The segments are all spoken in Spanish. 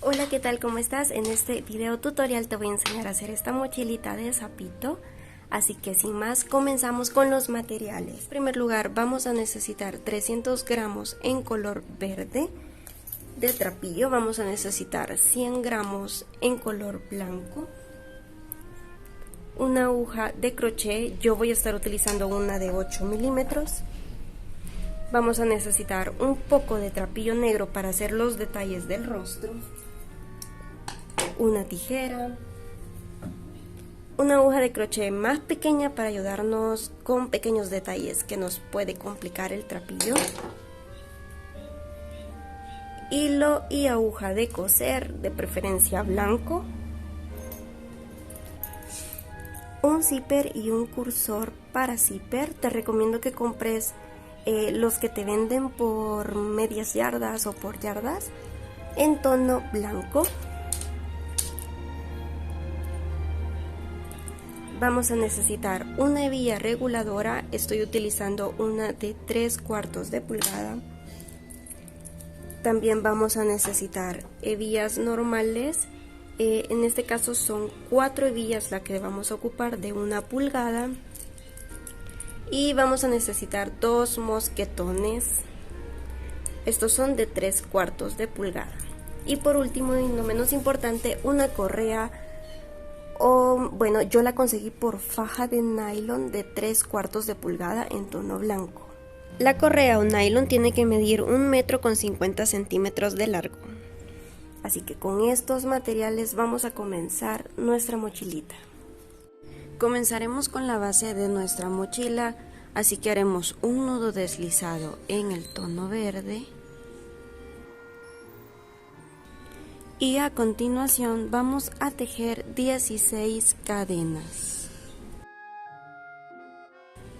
Hola, ¿qué tal? ¿Cómo estás? En este video tutorial te voy a enseñar a hacer esta mochilita de sapito. Así que sin más, comenzamos con los materiales. En primer lugar, vamos a necesitar 300 gramos en color verde de trapillo. Vamos a necesitar 100 gramos en color blanco. Una aguja de crochet, yo voy a estar utilizando una de 8 milímetros. Vamos a necesitar un poco de trapillo negro para hacer los detalles del rostro. Una tijera, una aguja de crochet más pequeña para ayudarnos con pequeños detalles que nos puede complicar el trapillo, hilo y aguja de coser, de preferencia blanco, un zipper y un cursor para zipper. Te recomiendo que compres los que te venden por medias yardas o por yardas en tono blanco. Vamos a necesitar una hebilla reguladora, estoy utilizando una de 3/4 de pulgada. También vamos a necesitar hebillas normales, en este caso son 4 hebillas la que vamos a ocupar de 1 pulgada. Y vamos a necesitar 2 mosquetones, estos son de 3/4 de pulgada. Y por último y no menos importante, una correa. Bueno, yo la conseguí por faja de nylon de 3/4 de pulgada en tono blanco. La correa o nylon tiene que medir 1,50 m de largo. Así que con estos materiales vamos a comenzar nuestra mochilita. Comenzaremos con la base de nuestra mochila, así que haremos un nudo deslizado en el tono verde. Y a continuación vamos a tejer 16 cadenas.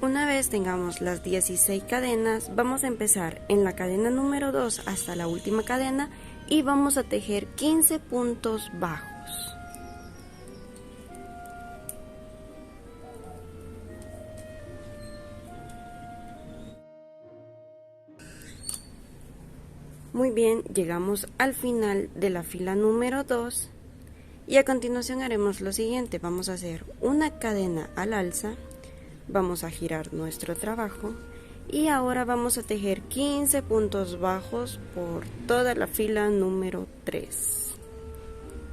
Una vez tengamos las 16 cadenas, vamos a empezar en la cadena número 2 hasta la última cadena y vamos a tejer 15 puntos bajos. Muy bien, llegamos al final de la fila número 2 y a continuación haremos lo siguiente. Vamos a hacer una cadena al alza, vamos a girar nuestro trabajo y ahora vamos a tejer 15 puntos bajos por toda la fila número 3.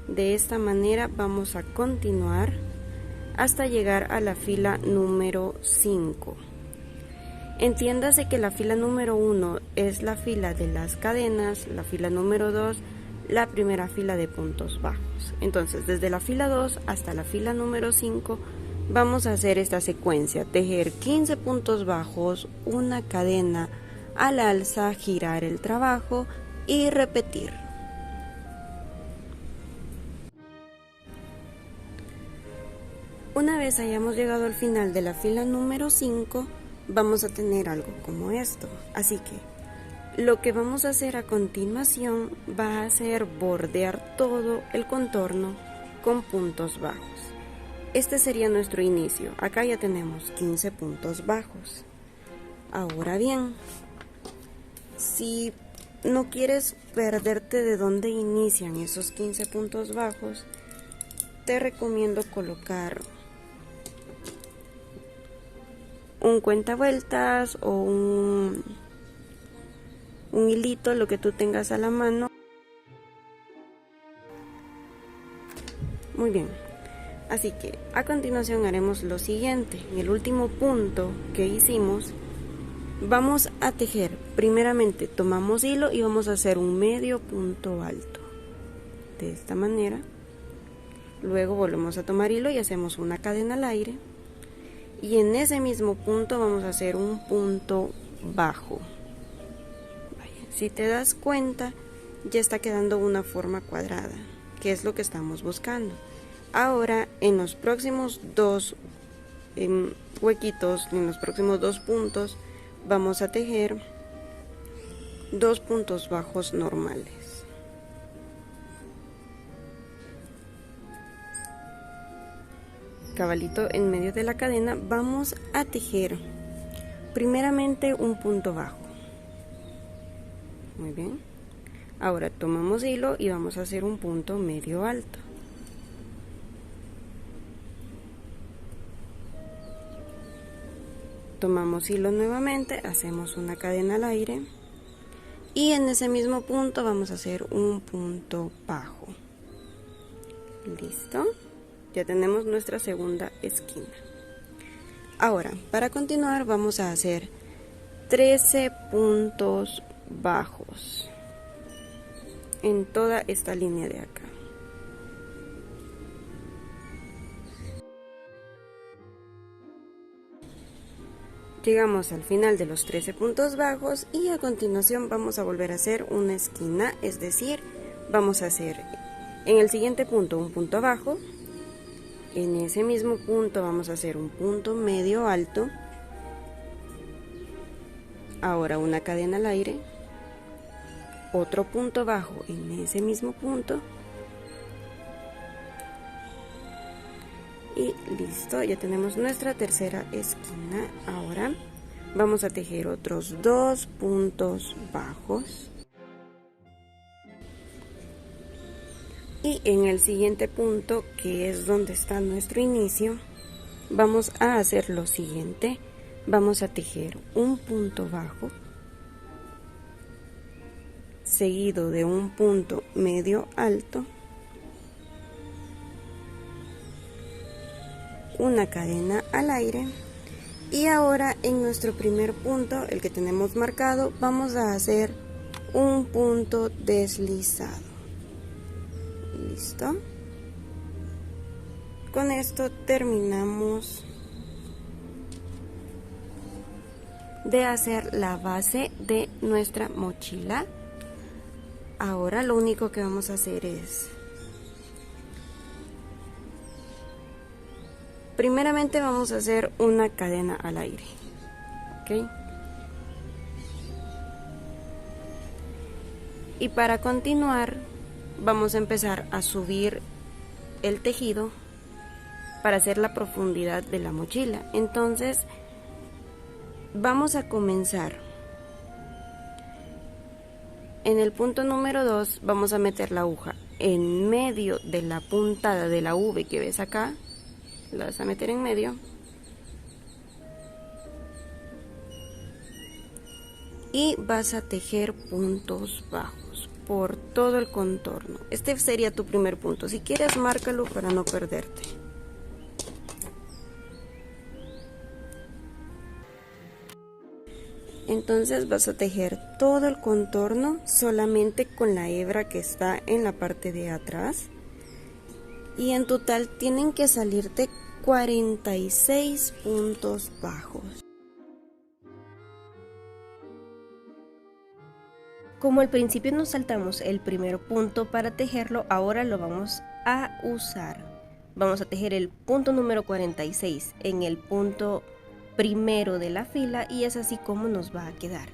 De esta manera vamos a continuar hasta llegar a la fila número 5. Entiéndase que la fila número 1 es la fila de las cadenas, la fila número 2 la primera fila de puntos bajos. Entonces desde la fila 2 hasta la fila número 5 vamos a hacer esta secuencia: tejer 15 puntos bajos, una cadena al alza, girar el trabajo y repetir. Una vez hayamos llegado al final de la fila número 5, vamos a tener algo como esto. Así que lo que vamos a hacer a continuación va a ser bordear todo el contorno con puntos bajos. Este sería nuestro inicio. Acá ya tenemos 15 puntos bajos. Ahora bien, si no quieres perderte de dónde inician esos 15 puntos bajos, te recomiendo colocar un cuentavueltas o un hilito, lo que tú tengas a la mano. Muy bien, así que a continuación haremos lo siguiente. En el último punto que hicimos vamos a tejer, primeramente tomamos hilo y vamos a hacer un medio punto alto de esta manera. Luego volvemos a tomar hilo y hacemos una cadena al aire. Y en ese mismo punto vamos a hacer un punto bajo. Si te das cuenta, ya está quedando una forma cuadrada, que es lo que estamos buscando. Ahora en los próximos dos huequitos, en los próximos 2 puntos, vamos a tejer 2 puntos bajos normales. Cabalito en medio de la cadena vamos a tejer primeramente un punto bajo. Muy bien, Ahora tomamos hilo y vamos a hacer un punto medio alto. Tomamos hilo nuevamente, hacemos una cadena al aire y en ese mismo punto vamos a hacer un punto bajo. Listo, ya tenemos nuestra segunda esquina. Ahora, para continuar vamos a hacer 13 puntos bajos en toda esta línea de acá. Llegamos al final de los 13 puntos bajos y a continuación vamos a volver a hacer una esquina, es decir, vamos a hacer en el siguiente punto un punto bajo, en ese mismo punto vamos a hacer un punto medio alto, ahora una cadena al aire, otro punto bajo en ese mismo punto y listo, ya tenemos nuestra tercera esquina. Ahora vamos a tejer otros 2 puntos bajos y en el siguiente punto, que es donde está nuestro inicio, vamos a hacer lo siguiente: vamos a tejer un punto bajo seguido de un punto medio alto, una cadena al aire y ahora en nuestro primer punto, el que tenemos marcado, vamos a hacer un punto deslizado. Listo, con esto terminamos de hacer la base de nuestra mochila. Ahora lo único que vamos a hacer es, primeramente vamos a hacer una cadena al aire, ¿ok? Y para continuar vamos a empezar a subir el tejido para hacer la profundidad de la mochila. Entonces vamos a comenzar en el punto número 2, vamos a meter la aguja en medio de la puntada de la V que ves acá, la vas a meter en medio y vas a tejer puntos bajos por todo el contorno. Este sería tu primer punto, si quieres márcalo para no perderte. Entonces vas a tejer todo el contorno solamente con la hebra que está en la parte de atrás y en total tienen que salirte 46 puntos bajos. Como al principio nos saltamos el primer punto para tejerlo, ahora lo vamos a usar. Vamos a tejer el punto número 46 en el punto primero de la fila y es así como nos va a quedar.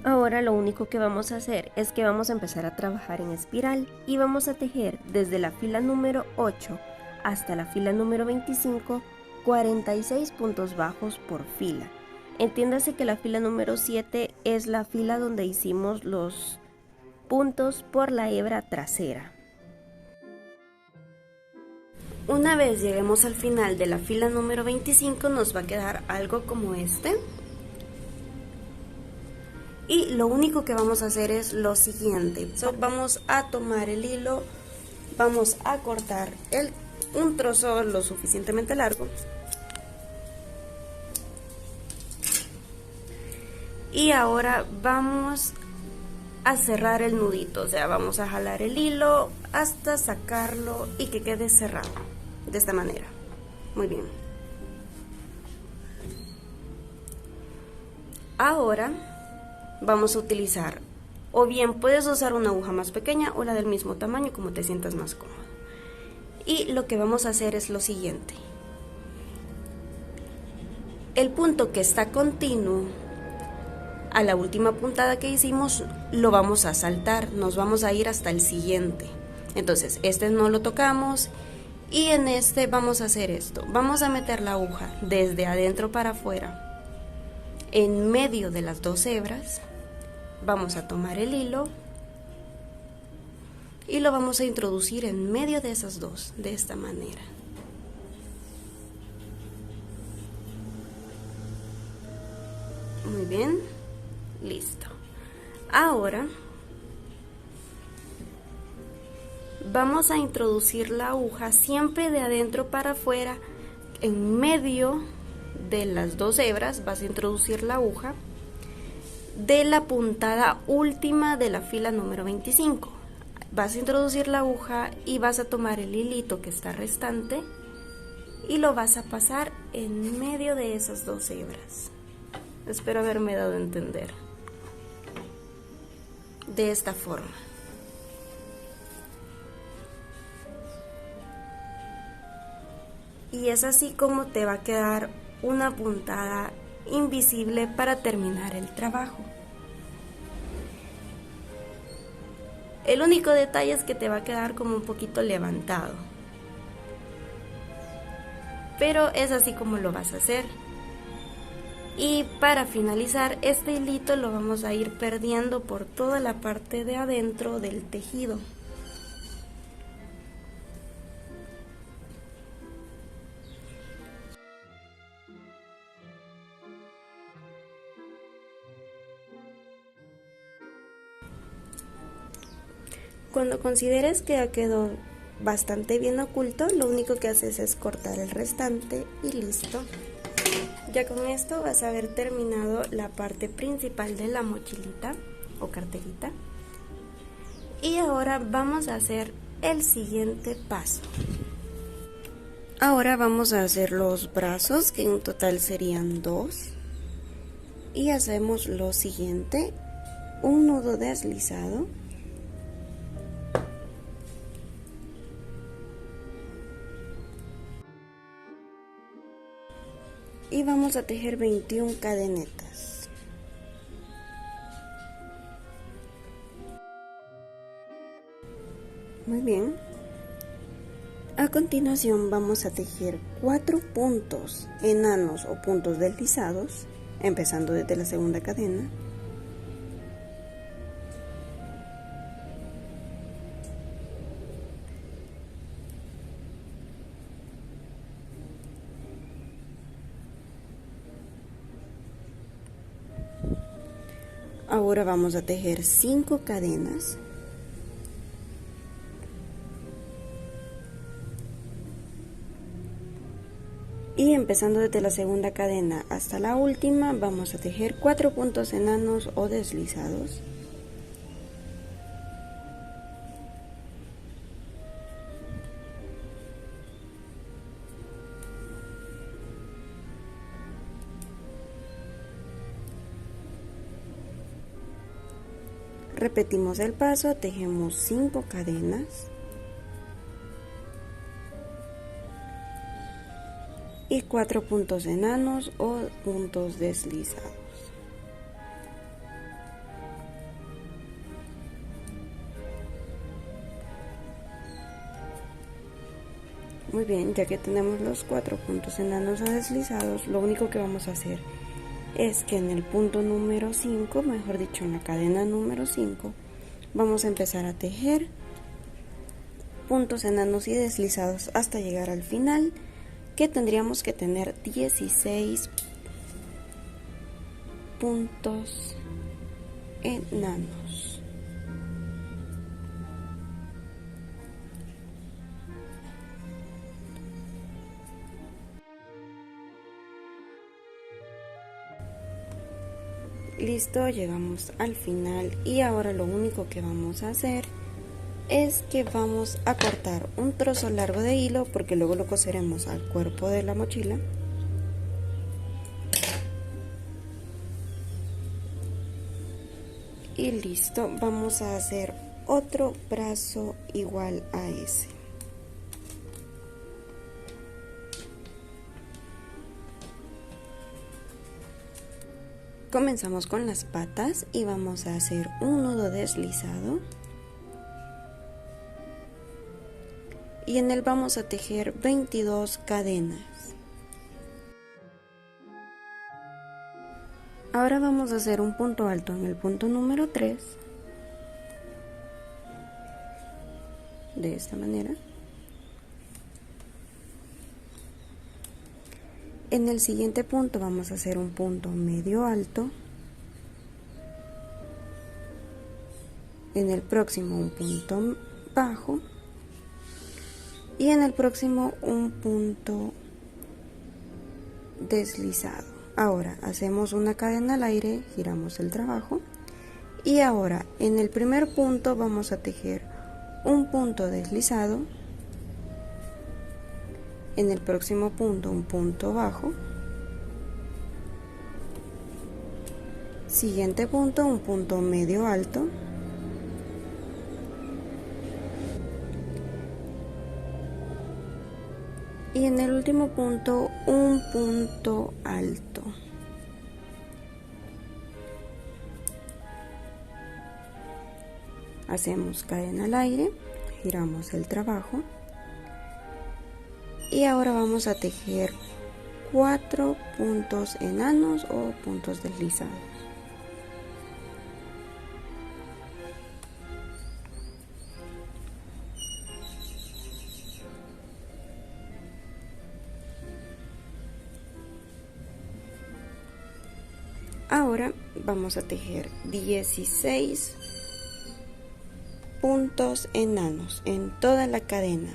Ahora lo único que vamos a hacer es que vamos a empezar a trabajar en espiral y vamos a tejer desde la fila número 8 hasta la fila número 25 46 puntos bajos por fila. Entiéndase que la fila número 7 es la fila donde hicimos los puntos por la hebra trasera. Una vez lleguemos al final de la fila número 25 nos va a quedar algo como este. Y lo único que vamos a hacer es lo siguiente. Vamos a tomar el hilo, vamos a cortar un trozo lo suficientemente largo. Y ahora vamos a cerrar el nudito, o sea, vamos a jalar el hilo hasta sacarlo y que quede cerrado. De esta manera. Muy bien. Ahora vamos a utilizar, o bien puedes usar una aguja más pequeña o la del mismo tamaño como te sientas más cómodo. Y lo que vamos a hacer es lo siguiente. El punto que está continuo a la última puntada que hicimos lo vamos a saltar, nos vamos a ir hasta el siguiente. Entonces este no lo tocamos. Y en este vamos a hacer esto, vamos a meter la aguja desde adentro para afuera, en medio de las dos hebras, vamos a tomar el hilo y lo vamos a introducir en medio de esas dos, de esta manera. Muy bien, listo. Ahora vamos a introducir la aguja siempre de adentro para afuera. En medio de las dos hebras vas a introducir la aguja de la puntada última de la fila número 25. Vas a introducir la aguja y vas a tomar el hilito que está restante y lo vas a pasar en medio de esas dos hebras. Espero haberme dado a entender. De esta forma. Y es así como te va a quedar una puntada invisible para terminar el trabajo. El único detalle es que te va a quedar como un poquito levantado. Pero es así como lo vas a hacer. Y para finalizar, este hilito lo vamos a ir perdiendo por toda la parte de adentro del tejido. Cuando consideres que ya quedó bastante bien oculto, lo único que haces es cortar el restante y listo. Ya con esto vas a haber terminado la parte principal de la mochilita o carterita. Y ahora vamos a hacer el siguiente paso. Ahora vamos a hacer los brazos, que en total serían 2. Y hacemos lo siguiente: un nudo deslizado. Y vamos a tejer 21 cadenetas. Muy bien. A continuación vamos a tejer 4 puntos enanos o puntos deslizados, empezando desde la segunda cadena. Ahora vamos a tejer 5 cadenas. Y empezando desde la segunda cadena hasta la última, vamos a tejer 4 puntos enanos o deslizados. Repetimos el paso, tejemos 5 cadenas. Y 4 puntos enanos o puntos deslizados. Muy bien, ya que tenemos los 4 puntos enanos o deslizados, lo único que vamos a hacer es que en el punto número 5, mejor dicho en la cadena número 5, vamos a empezar a tejer puntos enanos y deslizados hasta llegar al final, que tendríamos que tener 16 puntos enanos. Listo, llegamos al final y ahora lo único que vamos a hacer es que vamos a cortar un trozo largo de hilo, porque luego lo coseremos al cuerpo de la mochila. Y listo, vamos a hacer otro brazo igual a ese. Comenzamos con las patas y vamos a hacer un nudo deslizado. Y en él vamos a tejer 22 cadenas. Ahora vamos a hacer un punto alto en el punto número 3. de esta manera. En el siguiente punto vamos a hacer un punto medio alto. En el próximo un punto bajo. Y en el próximo un punto deslizado. Ahora hacemos una cadena al aire, giramos el trabajo. Y ahora en el primer punto vamos a tejer un punto deslizado. En el próximo punto un punto bajo. Siguiente punto un punto medio alto. Y en el último punto un punto alto. Hacemos cadena al aire, giramos el trabajo. Y ahora vamos a tejer 4 puntos enanos o puntos deslizados. Ahora vamos a tejer 16 puntos enanos en toda la cadena.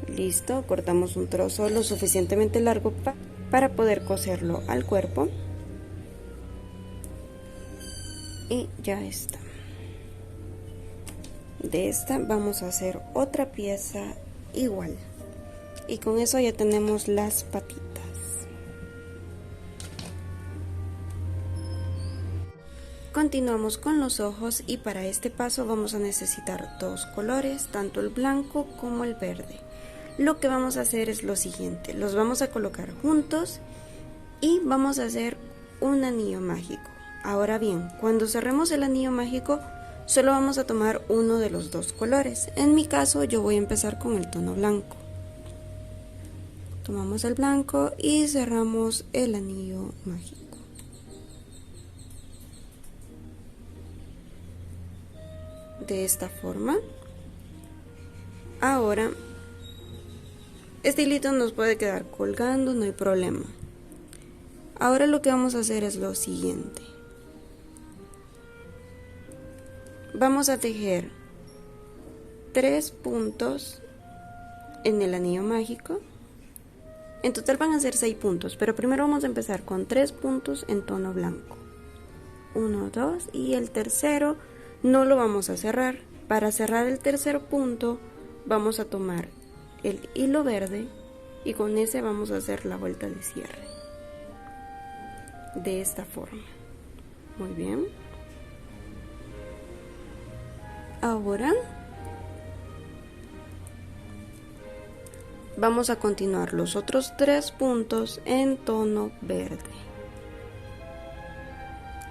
Listo, cortamos un trozo lo suficientemente largo para poder coserlo al cuerpo. Y ya está. De esta vamos a hacer otra pieza igual. Y con eso ya tenemos las patitas. Continuamos con los ojos y para este paso vamos a necesitar dos colores, tanto el blanco como el verde. Lo que vamos a hacer es lo siguiente, los vamos a colocar juntos y vamos a hacer un anillo mágico. Ahora bien, cuando cerremos el anillo mágico, solo vamos a tomar uno de los dos colores. En mi caso, yo voy a empezar con el tono blanco. Tomamos el blanco y cerramos el anillo mágico. De esta forma. Ahora, este hilito nos puede quedar colgando, no hay problema. Ahora lo que vamos a hacer es lo siguiente. Vamos a tejer 3 puntos en el anillo mágico. En total van a ser 6 puntos, pero primero vamos a empezar con 3 puntos en tono blanco. 1, 2 y el tercero no lo vamos a cerrar. Para cerrar el tercer punto vamos a tomar el hilo verde y con ese vamos a hacer la vuelta de cierre. De esta forma. Muy bien. Ahora vamos a continuar los otros 3 puntos en tono verde.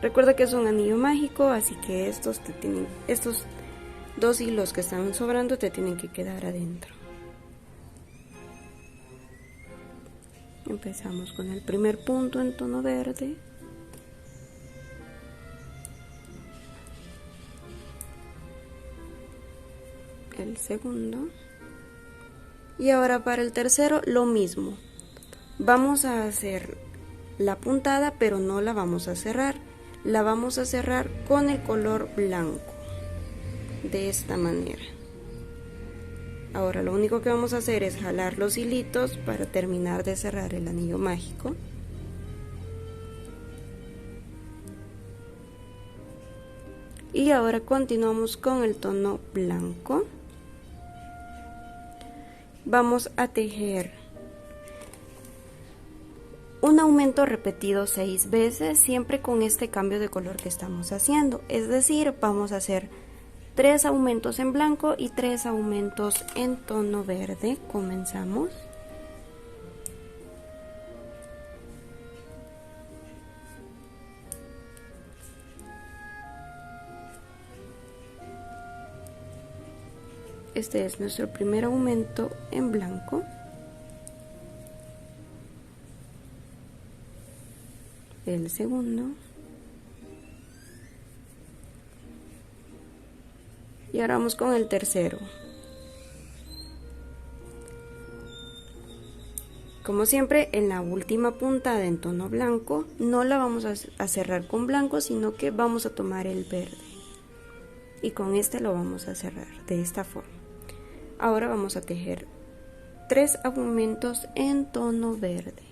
Recuerda que es un anillo mágico, así que estos 2 hilos que están sobrando te tienen que quedar adentro. Empezamos con el primer punto en tono verde. El segundo. Y ahora para el tercero lo mismo. Vamos a hacer la puntada, pero no la vamos a cerrar. La vamos a cerrar con el color blanco. De esta manera. Ahora lo único que vamos a hacer es jalar los hilitos para terminar de cerrar el anillo mágico. Y ahora continuamos con el tono blanco. Vamos a tejer un aumento repetido 6 veces, siempre con este cambio de color que estamos haciendo. Es decir, vamos a hacer 3 aumentos en blanco y 3 aumentos en tono verde. Comenzamos. este es nuestro primer aumento en blanco. El segundo. Y ahora vamos con el tercero. Como siempre, en la última puntada en tono blanco, no la vamos a cerrar con blanco, sino que vamos a tomar el verde. Y con este lo vamos a cerrar de esta forma. Ahora vamos a tejer 3 aumentos en tono verde.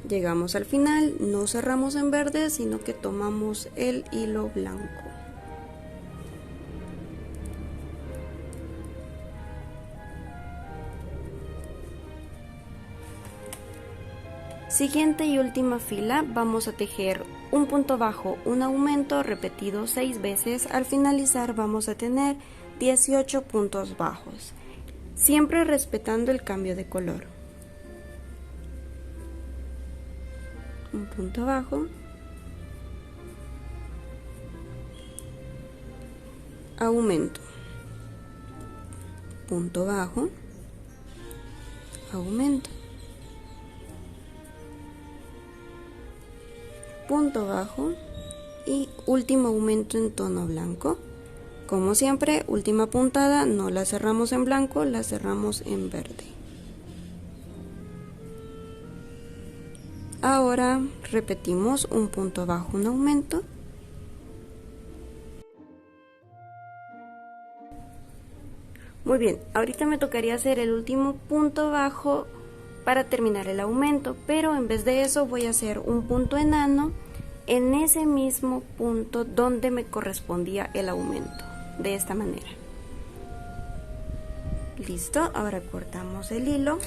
Llegamos al final, no cerramos en verde, sino que tomamos el hilo blanco. Siguiente y última fila, vamos a tejer un punto bajo, un aumento repetido 6 veces. Al finalizar vamos a tener 18 puntos bajos, siempre respetando el cambio de color. Un punto bajo, aumento, punto bajo, aumento, punto bajo y último aumento en tono blanco. Como siempre, última puntada no la cerramos en blanco, la cerramos en verde. Ahora repetimos un punto bajo, un aumento, muy bien. Ahorita me tocaría hacer el último punto bajo para terminar el aumento, pero en vez de eso voy a hacer un punto enano en ese mismo punto donde me correspondía el aumento, de esta manera. Listo, ahora cortamos el hilo.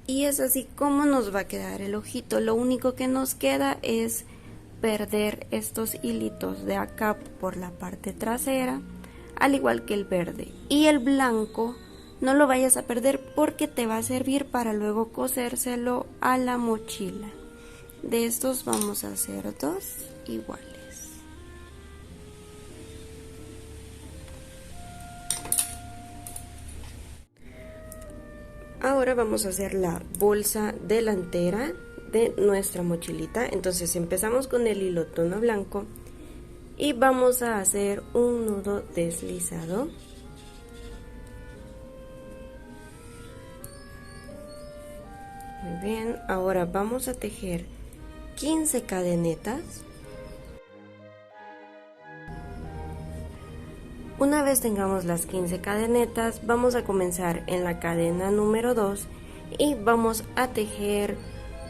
Y es así como nos va a quedar el ojito. Lo único que nos queda es perder estos hilitos de acá por la parte trasera, al igual que el verde. Y el blanco no lo vayas a perder porque te va a servir para luego cosérselo a la mochila. De estos vamos a hacer 2 iguales. Ahora vamos a hacer la bolsa delantera de nuestra mochilita. Entonces empezamos con el hilo tono blanco y vamos a hacer un nudo deslizado. Muy bien, ahora vamos a tejer 15 cadenetas. Una vez tengamos las 15 cadenetas, vamos a comenzar en la cadena número 2 y vamos a tejer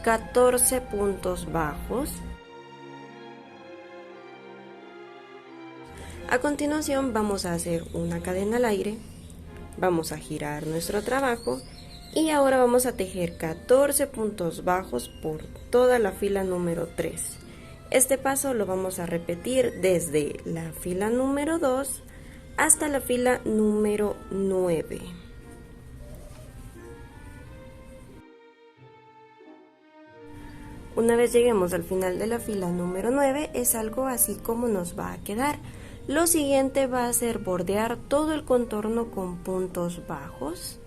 14 puntos bajos. A continuación vamos a hacer una cadena al aire, vamos a girar nuestro trabajo y ahora vamos a tejer 14 puntos bajos por toda la fila número 3. Este paso lo vamos a repetir desde la fila número 2 hasta la fila número 9. Una vez lleguemos al final de la fila número 9, es algo así como nos va a quedar. Lo siguiente va a ser bordear todo el contorno con puntos bajos.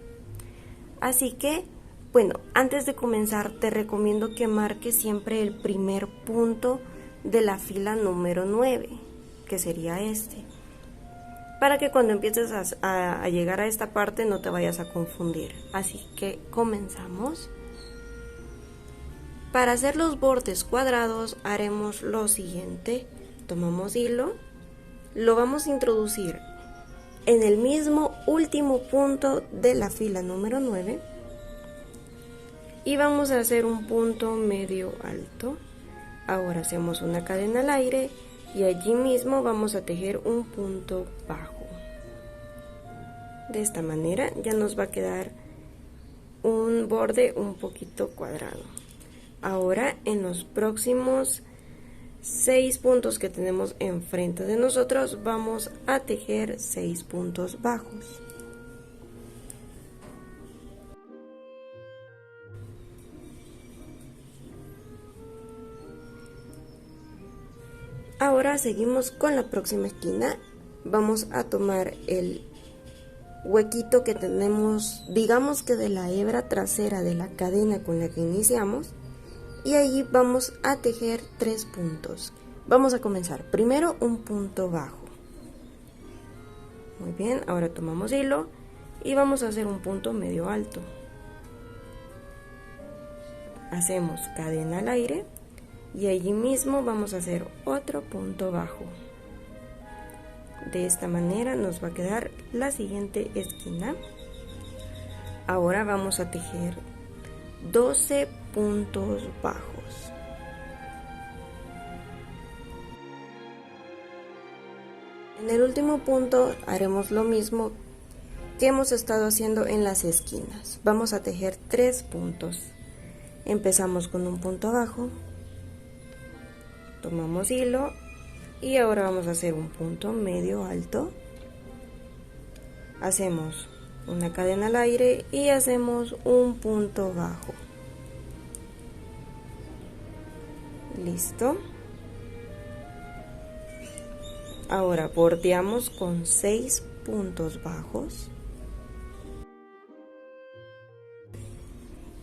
Así que, bueno, antes de comenzar te recomiendo que marques siempre el primer punto de la fila número 9, que sería este, para que cuando empieces a llegar a esta parte no te vayas a confundir. Así que comenzamos. Para hacer los bordes cuadrados haremos lo siguiente: tomamos hilo, lo vamos a introducir en el mismo último punto de la fila número 9 y vamos a hacer un punto medio alto. Ahora hacemos una cadena al aire y allí mismo vamos a tejer un punto bajo. De esta manera ya nos va a quedar un borde un poquito cuadrado. Ahora en los próximos 6 puntos que tenemos enfrente de nosotros vamos a tejer 6 puntos bajos. Ahora seguimos con la próxima esquina. Vamos a tomar el huequito que tenemos, digamos que de la hebra trasera de la cadena con la que iniciamos, y allí vamos a tejer 3 puntos. Vamos a comenzar primero un punto bajo. Muy bien, ahora tomamos hilo y vamos a hacer un punto medio alto. Hacemos cadena al aire y allí mismo vamos a hacer otro punto bajo. De esta manera nos va a quedar la siguiente esquina. Ahora vamos a tejer 12 puntos bajos. En el último punto haremos lo mismo que hemos estado haciendo en las esquinas. Vamos a tejer 3 puntos. Empezamos con un punto bajo, tomamos hilo y ahora vamos a hacer un punto medio alto. Hacemos una cadena al aire y hacemos un punto bajo. Listo. Ahora bordeamos con 6 puntos bajos.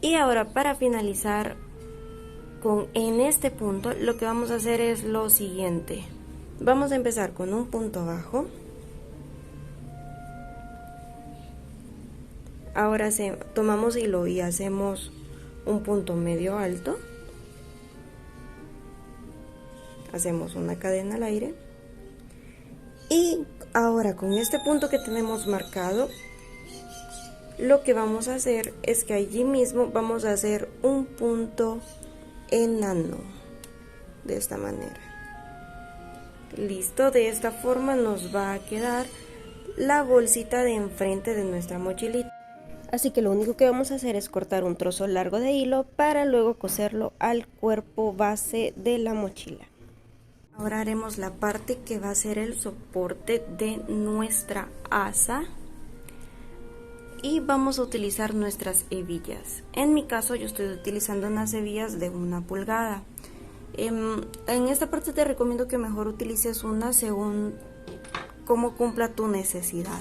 Y ahora para finalizar en este punto lo que vamos a hacer es lo siguiente. Vamos a empezar con un punto bajo. Ahora tomamos hilo y hacemos un punto medio alto. Hacemos una cadena al aire. Y ahora con este punto que tenemos marcado, lo que vamos a hacer es que allí mismo vamos a hacer un punto enano. De esta manera. Listo, de esta forma nos va a quedar la bolsita de enfrente de nuestra mochilita. Así que lo único que vamos a hacer es cortar un trozo largo de hilo para luego coserlo al cuerpo base de la mochila. Ahora haremos la parte que va a ser el soporte de nuestra asa y vamos a utilizar nuestras hebillas. En mi caso yo estoy utilizando unas hebillas de 1 pulgada. En esta parte te recomiendo que mejor utilices una según cómo cumpla tu necesidad.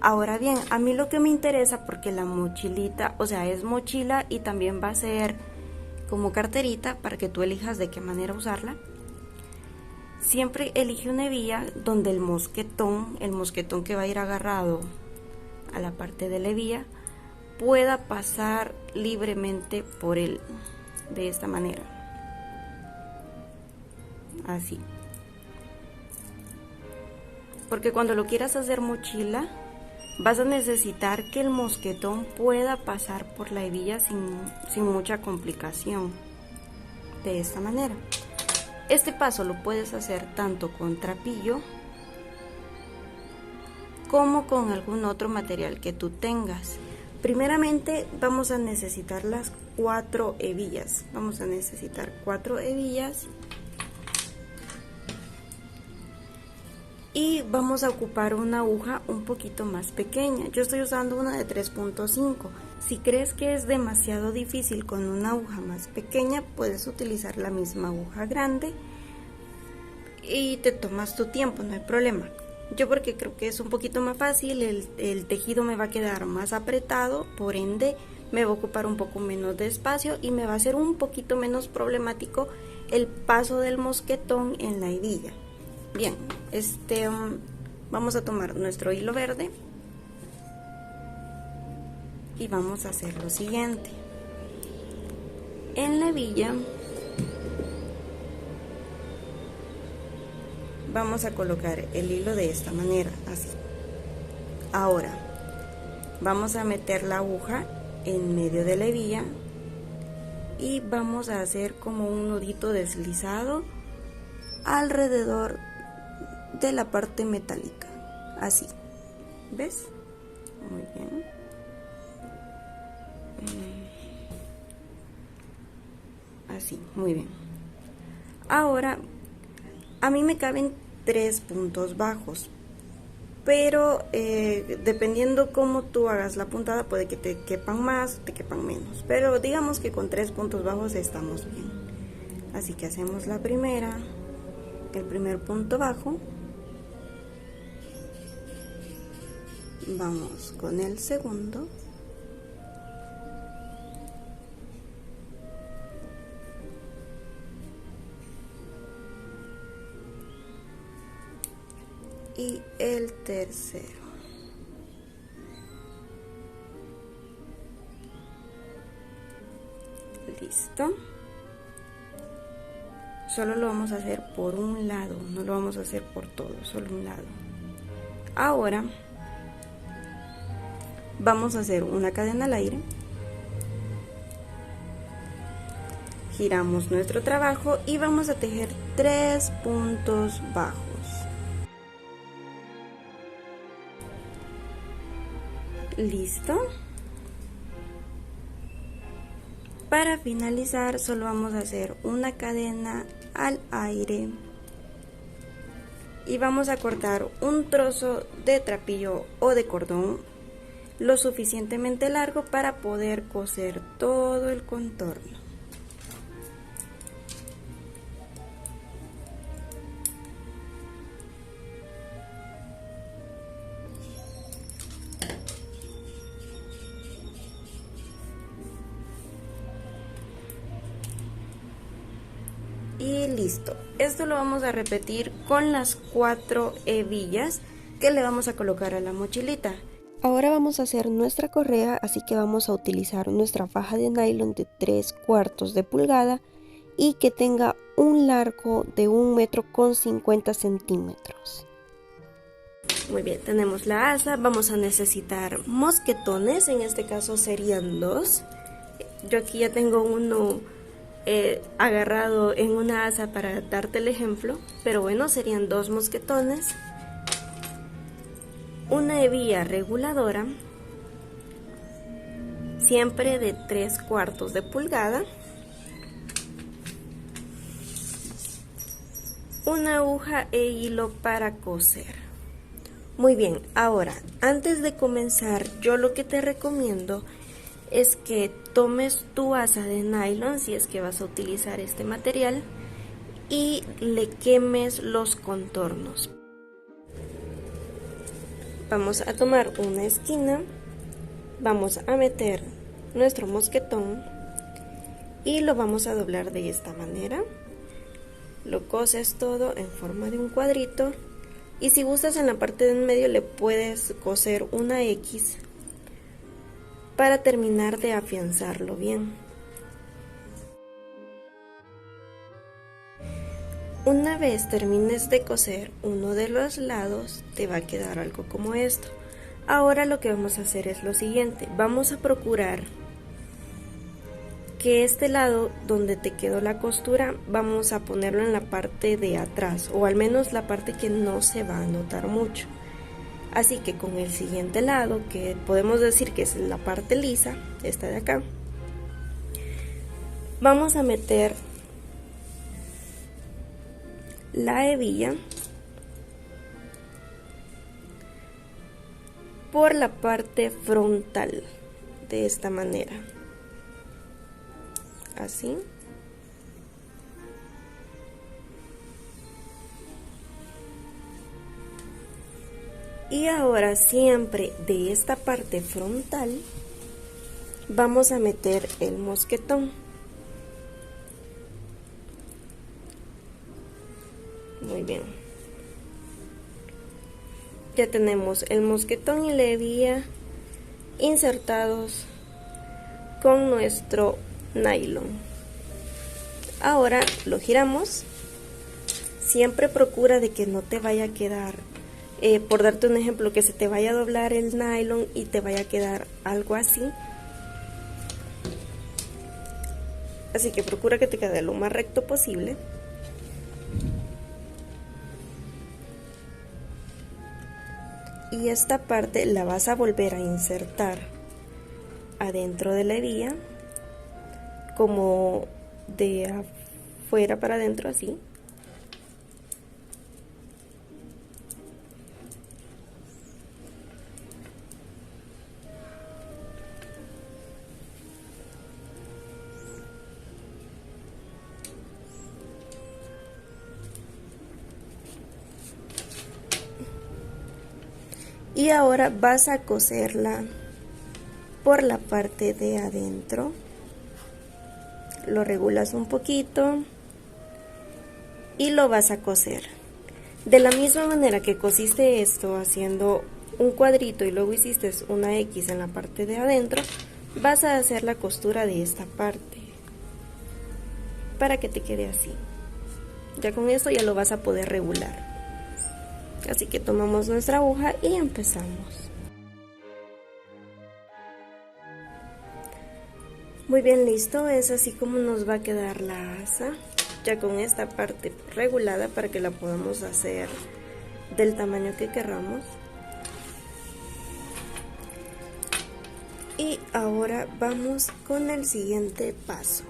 Ahora bien, a mí lo que me interesa, porque la mochilita, o sea, es mochila y también va a ser como carterita para que tú elijas de qué manera usarla. Siempre elige una hebilla donde el mosquetón que va a ir agarrado a la parte de la hebilla, pueda pasar libremente por él, de esta manera. Así. Porque cuando lo quieras hacer mochila, vas a necesitar que el mosquetón pueda pasar por la hebilla sin mucha complicación. De esta manera. Este paso lo puedes hacer tanto con trapillo como con algún otro material que tú tengas. Primeramente vamos a necesitar las 4 hebillas. Vamos a necesitar 4 hebillas. Y vamos a ocupar una aguja un poquito más pequeña. Yo estoy usando una de 3.5. Si crees que es demasiado difícil con una aguja más pequeña, puedes utilizar la misma aguja grande y te tomas tu tiempo, no hay problema. Yo porque creo que es un poquito más fácil, el tejido me va a quedar más apretado, por ende me va a ocupar un poco menos de espacio y me va a ser un poquito menos problemático el paso del mosquetón en la hebilla. Bien, vamos a tomar nuestro hilo verde y vamos a hacer lo siguiente. En la hebilla vamos a colocar el hilo de esta manera, así. Ahora vamos a meter la aguja en medio de la hebilla y vamos a hacer como un nudito deslizado alrededor de la parte metálica, así, ¿ves? Muy bien. Así, muy bien. Ahora, a mí me caben 3 puntos bajos, pero dependiendo cómo tú hagas la puntada, puede que te quepan más o te quepan menos, pero digamos que con 3 puntos bajos estamos bien. Así que hacemos el primer punto bajo, vamos con el segundo, y el tercero. Listo. Solo lo vamos a hacer por un lado, no lo vamos a hacer por todo, solo un lado. Ahora vamos a hacer una cadena al aire, giramos nuestro trabajo y vamos a tejer 3 puntos bajos. Listo. Para finalizar solo vamos a hacer una cadena al aire y vamos a cortar un trozo de trapillo o de cordón lo suficientemente largo para poder coser todo el contorno. Y listo, esto lo vamos a repetir con las 4 hebillas que le vamos a colocar a la mochilita. Ahora vamos a hacer nuestra correa, así que vamos a utilizar nuestra faja de nylon de 3/4 de pulgada y que tenga un largo de 1,50 m. Muy bien, tenemos la asa, vamos a necesitar mosquetones, en este caso serían 2. Yo aquí ya tengo uno agarrado en una asa para darte el ejemplo, pero bueno, serían 2 mosquetones, una hebilla reguladora, siempre de 3/4 de pulgada, una aguja e hilo para coser. Muy bien, ahora antes de comenzar, yo lo que te recomiendo es que tomes tu asa de nylon, si es que vas a utilizar este material, y le quemes los contornos. Vamos a tomar una esquina, vamos a meter nuestro mosquetón y lo vamos a doblar de esta manera. Lo coses todo en forma de un cuadrito y si gustas en la parte de en medio le puedes coser una X para terminar de afianzarlo bien. Una vez termines de coser uno de los lados, te va a quedar algo como esto. Ahora lo que vamos a hacer es lo siguiente, vamos a procurar que este lado donde te quedó la costura, vamos a ponerlo en la parte de atrás, o al menos la parte que no se va a notar mucho. Así que con el siguiente lado, que podemos decir que es la parte lisa, esta de acá, vamos a meter la hebilla por la parte frontal, de esta manera, así. Y ahora siempre de esta parte frontal vamos a meter el mosquetón. Muy bien. Ya tenemos el mosquetón y la hebilla insertados con nuestro nylon. Ahora lo giramos. Siempre procura de que no te vaya a quedar, por darte un ejemplo, que se te vaya a doblar el nylon y te vaya a quedar algo así. Así que procura que te quede lo más recto posible. y esta parte la vas a volver a insertar adentro de la hebilla, como de afuera para adentro, así. Y ahora vas a coserla por la parte de adentro. Lo regulas un poquito y lo vas a coser. De la misma manera que cosiste esto haciendo un cuadrito y luego hiciste una X en la parte de adentro, vas a hacer la costura de esta parte para que te quede así. Ya con esto ya lo vas a poder regular. Así que tomamos nuestra aguja y empezamos. Muy bien, listo, es así como nos va a quedar la asa, ya con esta parte regulada para que la podamos hacer del tamaño que queramos. Y ahora vamos con el siguiente paso.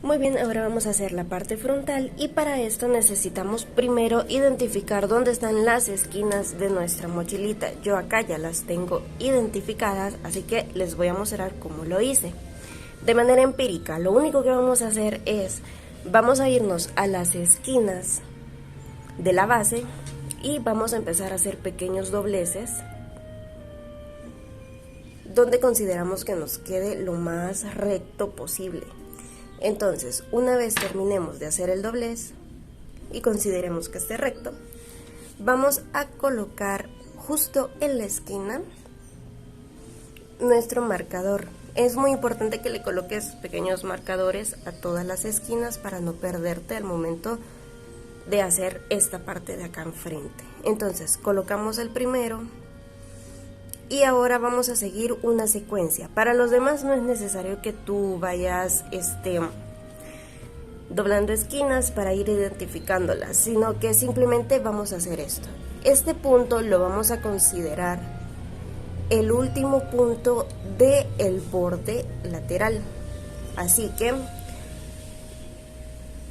Muy bien, ahora vamos a hacer la parte frontal y para esto necesitamos primero identificar dónde están las esquinas de nuestra mochilita. Yo acá ya las tengo identificadas, así que les voy a mostrar cómo lo hice. De manera empírica, lo único que vamos a hacer es, vamos a irnos a las esquinas de la base y vamos a empezar a hacer pequeños dobleces donde consideramos que nos quede lo más recto posible. Entonces, una vez terminemos de hacer el doblez y consideremos que esté recto, vamos a colocar justo en la esquina nuestro marcador. Es muy importante que le coloques pequeños marcadores a todas las esquinas para no perderte al momento de hacer esta parte de acá enfrente. Entonces, colocamos el primero y ahora vamos a seguir una secuencia. Para los demás no es necesario que tú vayas doblando esquinas para ir identificándolas, sino que simplemente vamos a hacer esto. Este punto lo vamos a considerar el último punto del borde lateral. Así que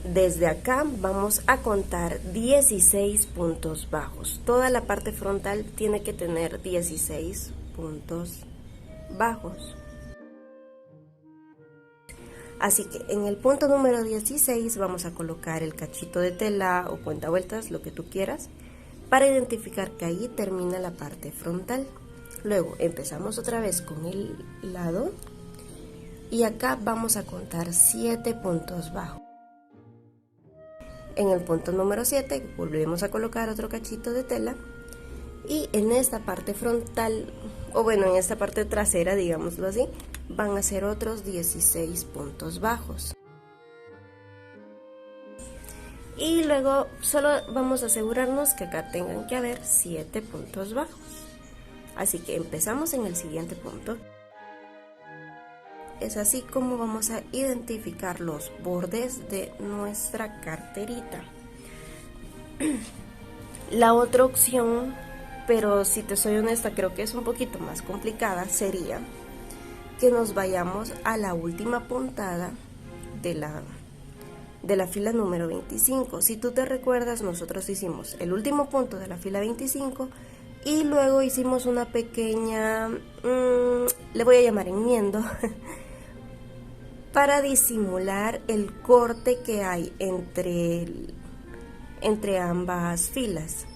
desde acá vamos a contar 16 puntos bajos. Toda la parte frontal tiene que tener 16 puntos bajos. Así que en el punto número 16 vamos a colocar el cachito de tela o cuentavueltas, lo que tú quieras, para identificar que ahí termina la parte frontal. Luego empezamos otra vez con el lado y acá vamos a contar 7 puntos bajos. En el punto número 7 volvemos a colocar otro cachito de tela y en esta parte frontal, o bueno, en esta parte trasera, digámoslo así, van a ser otros 16 puntos bajos. Y luego solo vamos a asegurarnos que acá tengan que haber 7 puntos bajos. Así que empezamos en el siguiente punto. Es así como vamos a identificar los bordes de nuestra carterita. La otra opción, pero si te soy honesta creo que es un poquito más complicada, sería que nos vayamos a la última puntada de la fila número 25. Si tú te recuerdas, nosotros hicimos el último punto de la fila 25 y luego hicimos una pequeña, le voy a llamar enmiendo, para disimular el corte que hay entre ambas filas,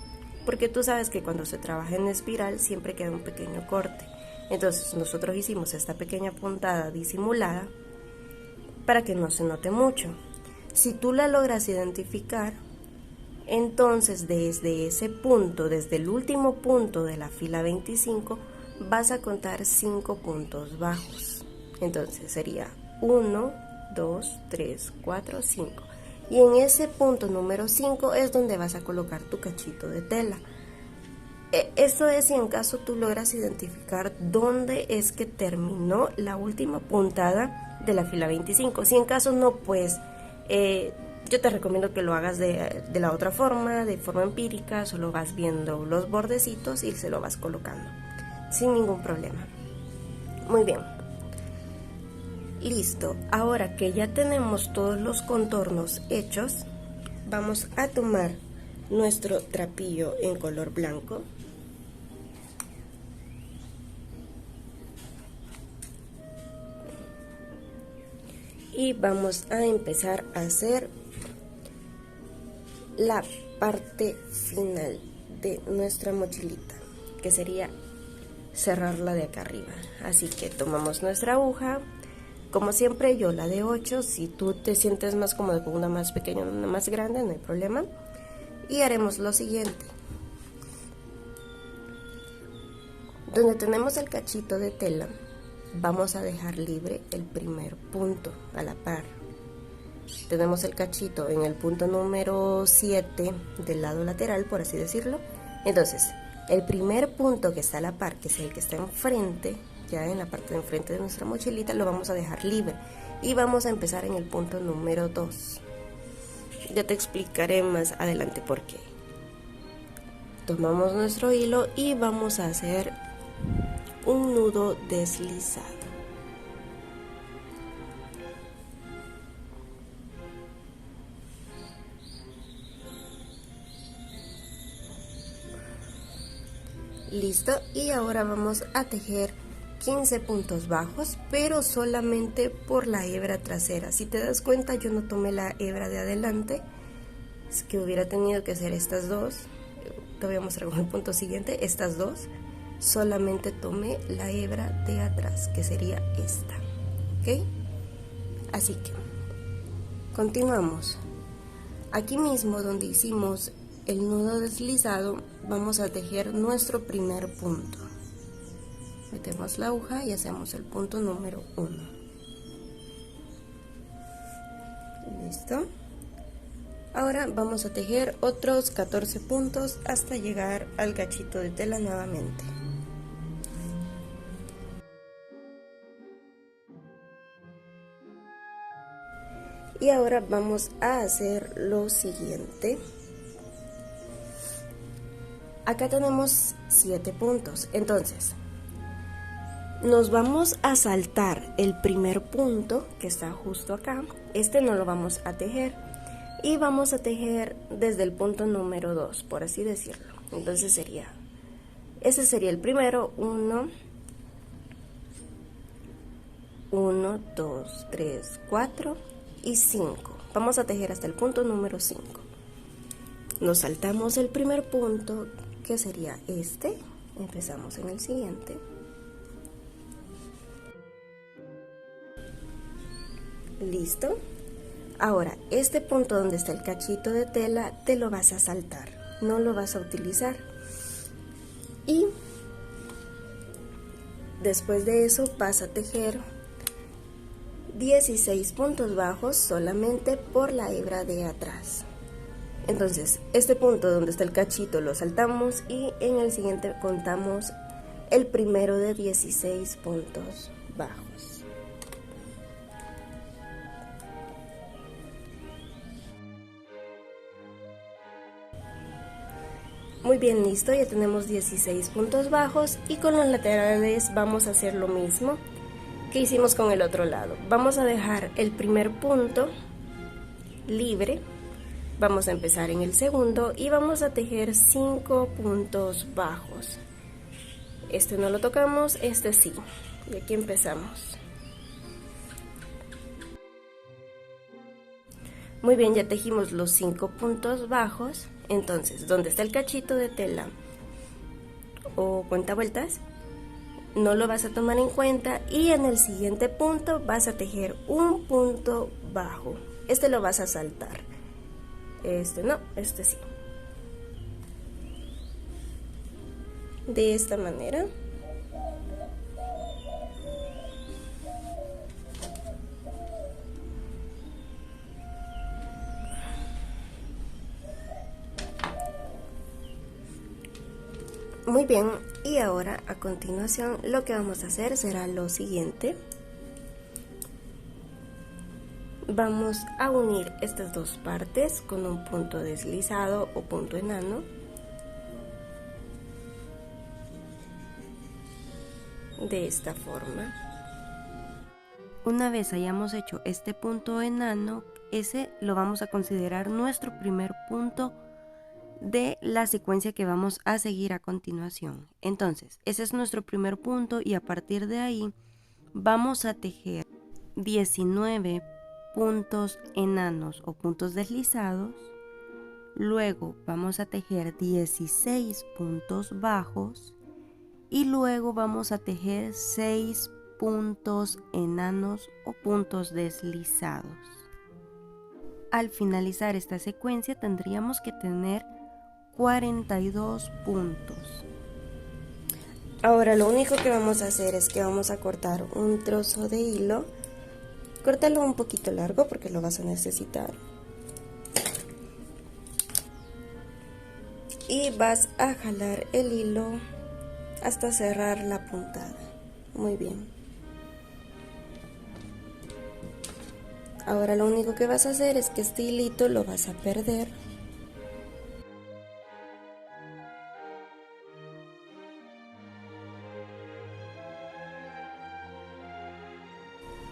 porque tú sabes que cuando se trabaja en espiral siempre queda un pequeño corte. Entonces nosotros hicimos esta pequeña puntada disimulada para que no se note mucho. Si tú la logras identificar, entonces desde ese punto, desde el último punto de la fila 25, vas a contar 5 puntos bajos. Entonces sería 1, 2, 3, 4, 5. Y en ese punto número 5 es donde vas a colocar tu cachito de tela. Esto es si en caso tú logras identificar dónde es que terminó la última puntada de la fila 25. Si en caso no, pues Yo te recomiendo que lo hagas de la otra forma, de forma empírica, solo vas viendo los bordecitos y se lo vas colocando, sin ningún problema. Muy bien. Listo, ahora que ya tenemos todos los contornos hechos, vamos a tomar nuestro trapillo en color blanco. Y vamos a empezar a hacer la parte final de nuestra mochilita, que sería cerrarla de acá arriba. Así que tomamos nuestra aguja, como siempre yo la de 8, si tú te sientes más cómodo con una más pequeña o una más grande, no hay problema. Y haremos lo siguiente. Donde tenemos el cachito de tela, vamos a dejar libre el primer punto a la par. Tenemos el cachito en el punto número 7 del lado lateral, por así decirlo. Entonces, el primer punto que está a la par, que es el que está enfrente, ya en la parte de enfrente de nuestra mochilita, lo vamos a dejar libre. Y vamos a empezar en el punto número 2. Ya te explicaré más adelante por qué. Tomamos nuestro hilo y vamos a hacer un nudo deslizado. Listo, y ahora vamos a tejer 15 puntos bajos, pero solamente por la hebra trasera. Si te das cuenta, yo no tomé la hebra de adelante, es que hubiera tenido que hacer estas dos. Te voy a mostrar con el punto siguiente, estas dos. Solamente tomé la hebra de atrás, que sería esta, ¿ok? Así que continuamos. Aquí mismo donde hicimos el nudo deslizado, vamos a tejer nuestro primer punto. Metemos la aguja y hacemos el punto número 1. Listo. Ahora vamos a tejer otros 14 puntos hasta llegar al cachito de tela nuevamente. Y ahora vamos a hacer lo siguiente. Acá tenemos 7 puntos, entonces nos vamos a saltar el primer punto que está justo acá. Este no lo vamos a tejer y vamos a tejer desde el punto número 2, por así decirlo. Entonces ese sería el primero. 1, 2, 3, 4 y 5. Vamos a tejer hasta el punto número 5. Nos saltamos el primer punto, que sería este. Empezamos en el siguiente. Listo. Ahora, este punto donde está el cachito de tela, te lo vas a saltar, no lo vas a utilizar. Y después de eso vas a tejer 16 puntos bajos solamente por la hebra de atrás. Entonces, este punto donde está el cachito lo saltamos y en el siguiente contamos el primero de 16 puntos bajos. Muy bien, listo, ya tenemos 16 puntos bajos y con los laterales vamos a hacer lo mismo que hicimos con el otro lado. Vamos a dejar el primer punto libre. Vamos a empezar en el segundo y vamos a tejer 5 puntos bajos. Este no lo tocamos, este sí. Y aquí empezamos. Muy bien, ya tejimos los 5 puntos bajos. Entonces, donde está el cachito de tela o cuenta vueltas, no lo vas a tomar en cuenta y en el siguiente punto vas a tejer un punto bajo. Este lo vas a saltar. Este no, este sí. De esta manera. Muy bien, y ahora a continuación lo que vamos a hacer será lo siguiente. Vamos a unir estas dos partes con un punto deslizado o punto enano. De esta forma. Una vez hayamos hecho este punto enano, ese lo vamos a considerar nuestro primer punto de la secuencia que vamos a seguir a continuación. Entonces, ese es nuestro primer punto y a partir de ahí vamos a tejer 19 puntos enanos o puntos deslizados. Luego vamos a tejer 16 puntos bajos y luego vamos a tejer 6 puntos enanos o puntos deslizados. Al finalizar esta secuencia tendríamos que tener 42 puntos. Ahora lo único que vamos a hacer es que vamos a cortar un trozo de hilo. Córtalo un poquito largo porque lo vas a necesitar. Y vas a jalar el hilo hasta cerrar la puntada. Muy bien. Ahora lo único que vas a hacer es que este hilito lo vas a perder.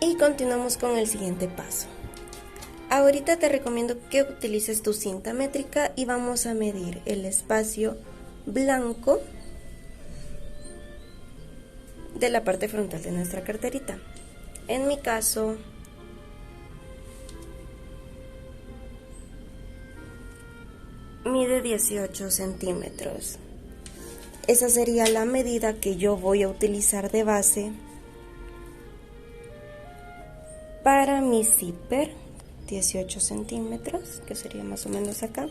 Y continuamos con el siguiente paso. Ahorita te recomiendo que utilices tu cinta métrica y vamos a medir el espacio blanco de la parte frontal de nuestra carterita. En mi caso, mide 18 centímetros. Esa sería la medida que yo voy a utilizar de base para mi zipper. 18 centímetros, que sería más o menos acá.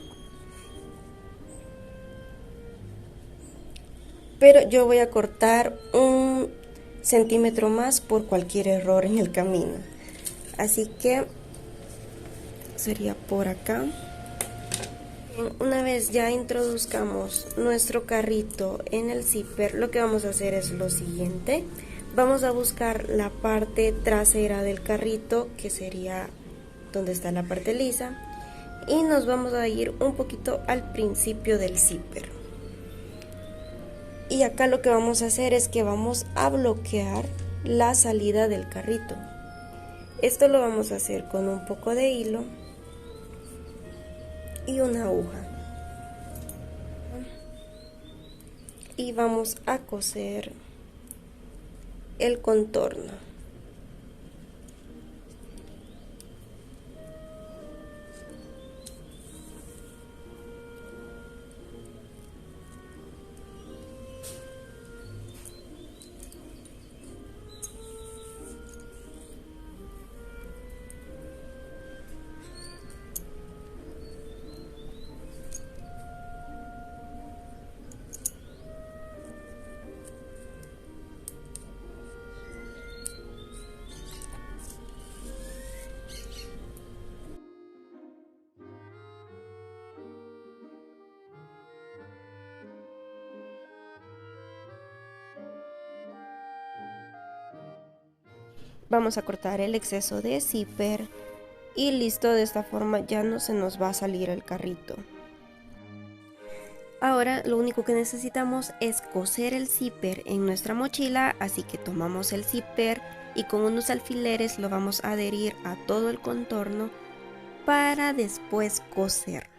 Pero yo voy a cortar 1 centímetro más por cualquier error en el camino. Así que sería por acá. Una vez ya introduzcamos nuestro carrito en el zipper, lo que vamos a hacer es lo siguiente. Vamos a buscar la parte trasera del carrito, que sería donde está la parte lisa, y nos vamos a ir un poquito al principio del zipper. Y acá lo que vamos a hacer es que vamos a bloquear la salida del carrito. Esto lo vamos a hacer con un poco de hilo y una aguja. Y vamos a coser el contorno. Vamos a cortar el exceso de zipper y listo, de esta forma ya no se nos va a salir el carrito. Ahora lo único que necesitamos es coser el zipper en nuestra mochila, así que tomamos el zipper y con unos alfileres lo vamos a adherir a todo el contorno para después coser.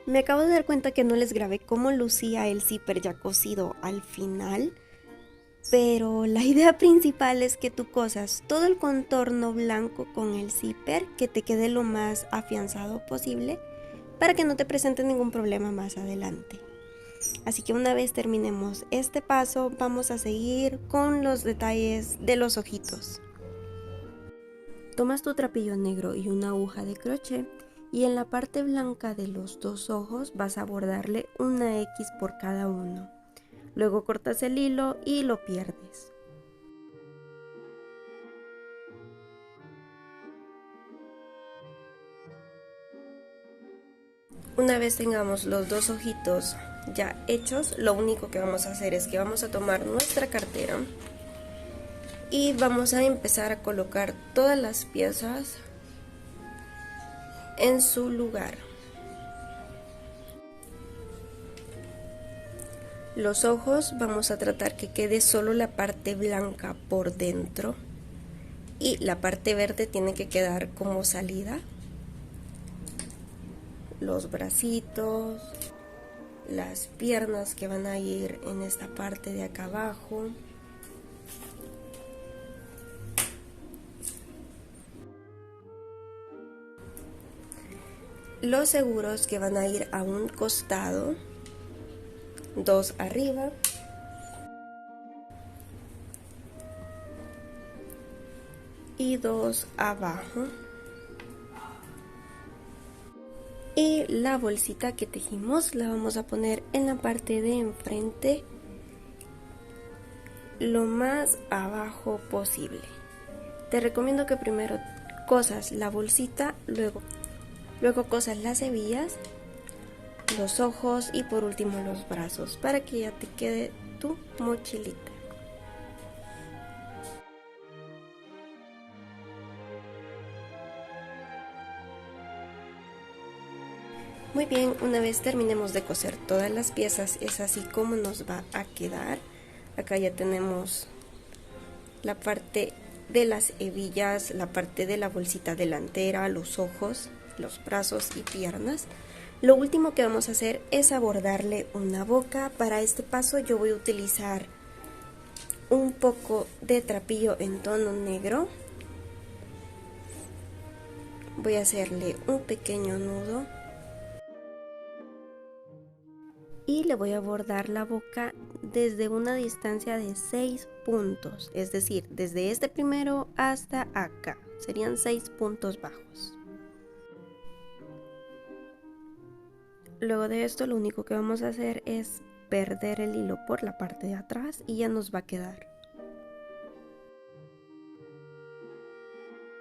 Me acabo de dar cuenta que no les grabé cómo lucía el zipper ya cosido al final, pero la idea principal es que tú cosas todo el contorno blanco con el zipper, que te quede lo más afianzado posible para que no te presente ningún problema más adelante. Así que una vez terminemos este paso, vamos a seguir con los detalles de los ojitos. Tomas tu trapillo negro y una aguja de crochet y en la parte blanca de los dos ojos vas a bordarle una X por cada uno. Luego cortas el hilo y lo pierdes. Una vez tengamos los dos ojitos ya hechos, lo único que vamos a hacer es que vamos a tomar nuestra cartera y vamos a empezar a colocar todas las piezas en su lugar. Los ojos vamos a tratar que quede solo la parte blanca por dentro y la parte verde tiene que quedar como salida. Los bracitos, las piernas que van a ir en esta parte de acá abajo. Los seguros que van a ir a un costado, dos arriba y dos abajo. Y la bolsita que tejimos la vamos a poner en la parte de enfrente, lo más abajo posible. Te recomiendo que primero cosas la bolsita, luego cosas las hebillas, los ojos y por último los brazos, para que ya te quede tu mochilita. Muy bien, una vez terminemos de coser todas las piezas, es así como nos va a quedar. Acá ya tenemos la parte de las hebillas, la parte de la bolsita delantera, los ojos, los brazos y piernas. Lo último que vamos a hacer es abordarle una boca. Para este paso yo voy a utilizar un poco de trapillo en tono negro. Voy a hacerle un pequeño nudo y le voy a bordar la boca desde una distancia de 6 puntos, es decir, desde este primero hasta acá, serían 6 puntos bajos. Luego de esto lo único que vamos a hacer es perder el hilo por la parte de atrás y ya nos va a quedar.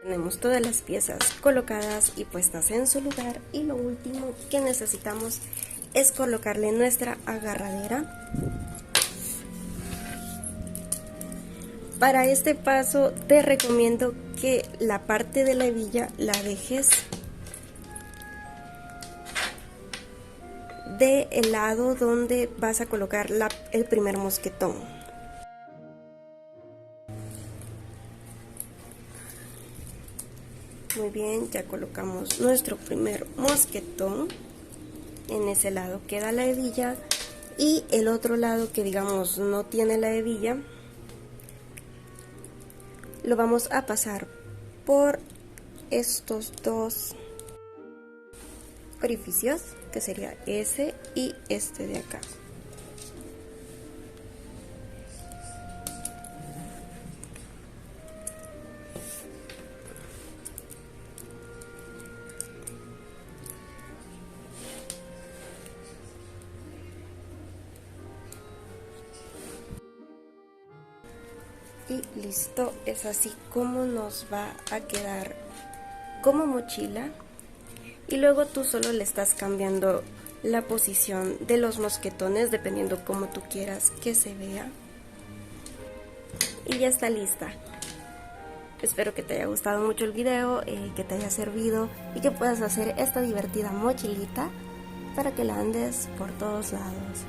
Tenemos todas las piezas colocadas y puestas en su lugar y lo último que necesitamos es colocarle nuestra agarradera. Para este paso te recomiendo que la parte de la hebilla la dejes del lado donde vas a colocar el primer mosquetón. Muy bien, ya colocamos nuestro primer mosquetón. En ese lado queda la hebilla y el otro lado que digamos no tiene la hebilla lo vamos a pasar por estos dos orificios, que sería ese y este de acá. Y listo, es así como nos va a quedar como mochila. Y luego tú solo le estás cambiando la posición de los mosquetones dependiendo como tú quieras que se vea. Y ya está lista. Espero que te haya gustado mucho el video, que te haya servido y que puedas hacer esta divertida mochilita para que la andes por todos lados.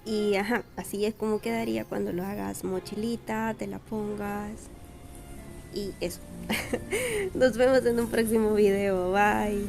Y así es como quedaría cuando lo hagas mochilita, te la pongas y eso. Nos vemos en un próximo video, bye.